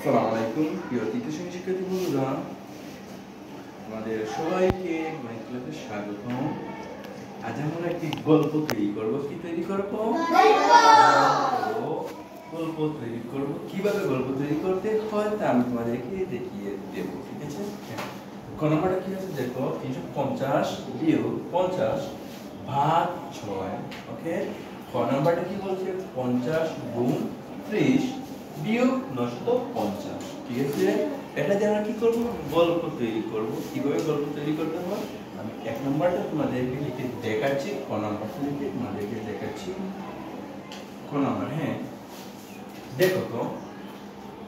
আসসালামু আলাইকুম প্রিয় তৃতীয় শ্রেণীর শিক্ষার্থী বন্ধুরা, আমাদের সবাইকে মাই ক্লাসে স্বাগতম। আজ আমরা একটি গল্প তৈরি করব। কি তৈরি করব? গল্প তৈরি করব। কিভাবে গল্প তৈরি করতে হয় তা আমি তোমাদেরকে দেখিয়ে দেব। ঠিক আছে? ক নম্বরটা কি আছে দেখো, 350 বিয়োগ 50 ভাগ 6। ওকে, খ নম্বরটা কি বলছে? 50 গুণ 30 বিয়োগ 950। ঠিক আছে, এটা দিয়ে আমরা কি করব? গল্প তৈরি করব। কিভাবে গল্প তৈরি করতে হয় আমি এক নম্বরটা তোমাদেরকে লিখে দেখাচ্ছি, ক নম্বরটা লিখে তোমাদেরকে দেখাচ্ছি। ক নম্বর, হ্যাঁ দেখো তো,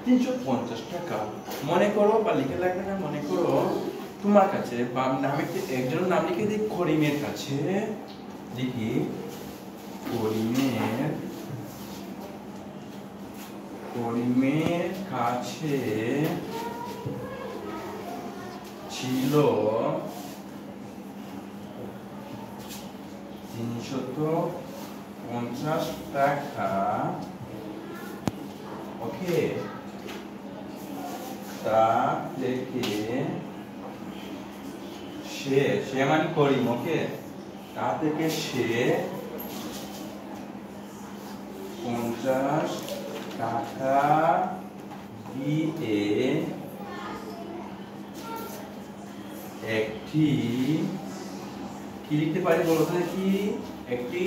350 টাকা মনে করো, বা লিখে লাগবে না, মনে করো তোমার কাছে, বা আমি একজনের নাম লিখে দিই, করিমের কাছে লিখি, করিমের কাছে ছিল 350 টাকা। ওকে, তা থেকে সে মানে করিম। ওকে, তা থেকে সে 50 টাকা দিয়ে একটি, কি লিখতে পারি বলো তো দেখি, একটি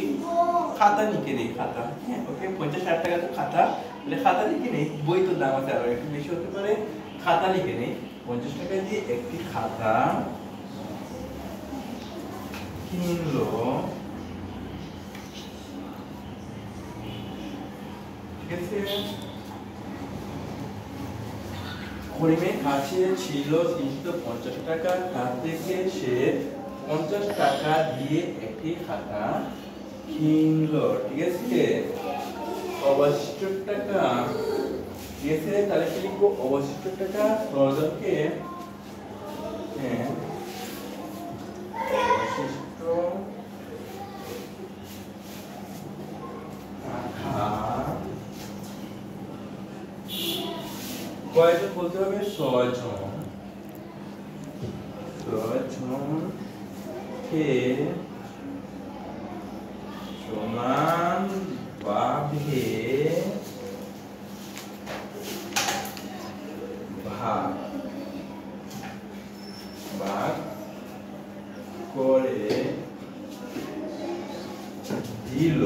খাতা লিখে নেই, খাতা। হ্যাঁ, ওকে, 50-60 টাকা তো খাতা, তাহলে খাতা লিখে নেই, বই তো দাম আছে আরো একটু বেশি হতে পারে, খাতা লিখে নেই। 50 টাকা দিয়ে একটি খাতা কিনলো। ঠিক আছে, করিমের কাছে ছিল 350 টাকা, তার থেকে সে 50 টাকা দিয়ে একটি খাতা কিনলো। ঠিক আছে, অবশিষ্ট টাকা, ঠিক আছে, তাহলে কি লিখবো? অবশিষ্ট টাকা প্রয়োজনকে, হ্যাঁ অবশিষ্ট টাকা কয়জন বলতে হবে? 6 জন। 6 জনকে সমান ভাবে ভাগ করে দিল।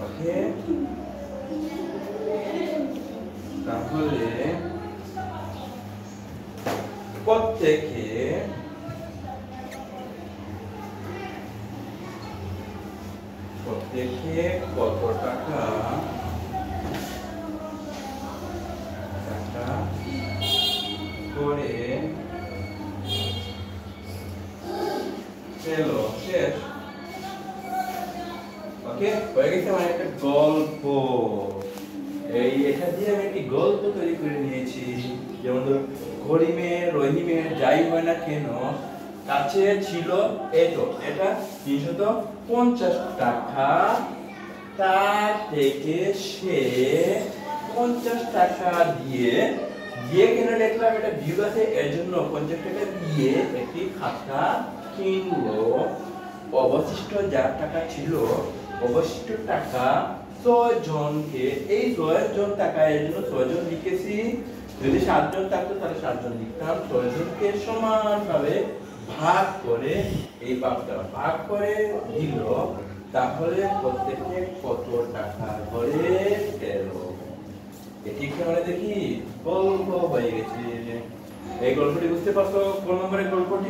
ওকে, তাহলে প্রত্যেকে কত টাকা করে পেল। শেষ। ওকে, হয়ে গেছে আমার একটা গল্প। এটা দিয়ে আমি একটি গল্প তৈরি করে নিয়েছি। যেমন ধরো, করিমের রহিমের যাই হয় না কেন কাছে ছিল এটা 350 টাকা, তার থেকে সে 50 টাকা দিয়ে কেন লিখলাম, এটা বিয়োগ আছে এর জন্য 50 টাকা দিয়ে একটি খাতা কিনলো। অবশিষ্ট যা টাকা ছিল, অবশিষ্ট টাকা 6 জনকে, এই 6 জন টাকা এর জন্য 6 জন লিখেছি। যদি 7 জন থাকতো তাহলে 7 জন লিখতাম। 6 জনকে সমানভাবে ভাগ করে, এই ভাগ করে দিল। তাহলে প্রত্যেকে কত টাকা করে পেল। এটি কেমন দেখি গল্প হয়ে গেছে। এই গল্পটি বুঝতে পারছো? কোন নম্বরের গল্পটি?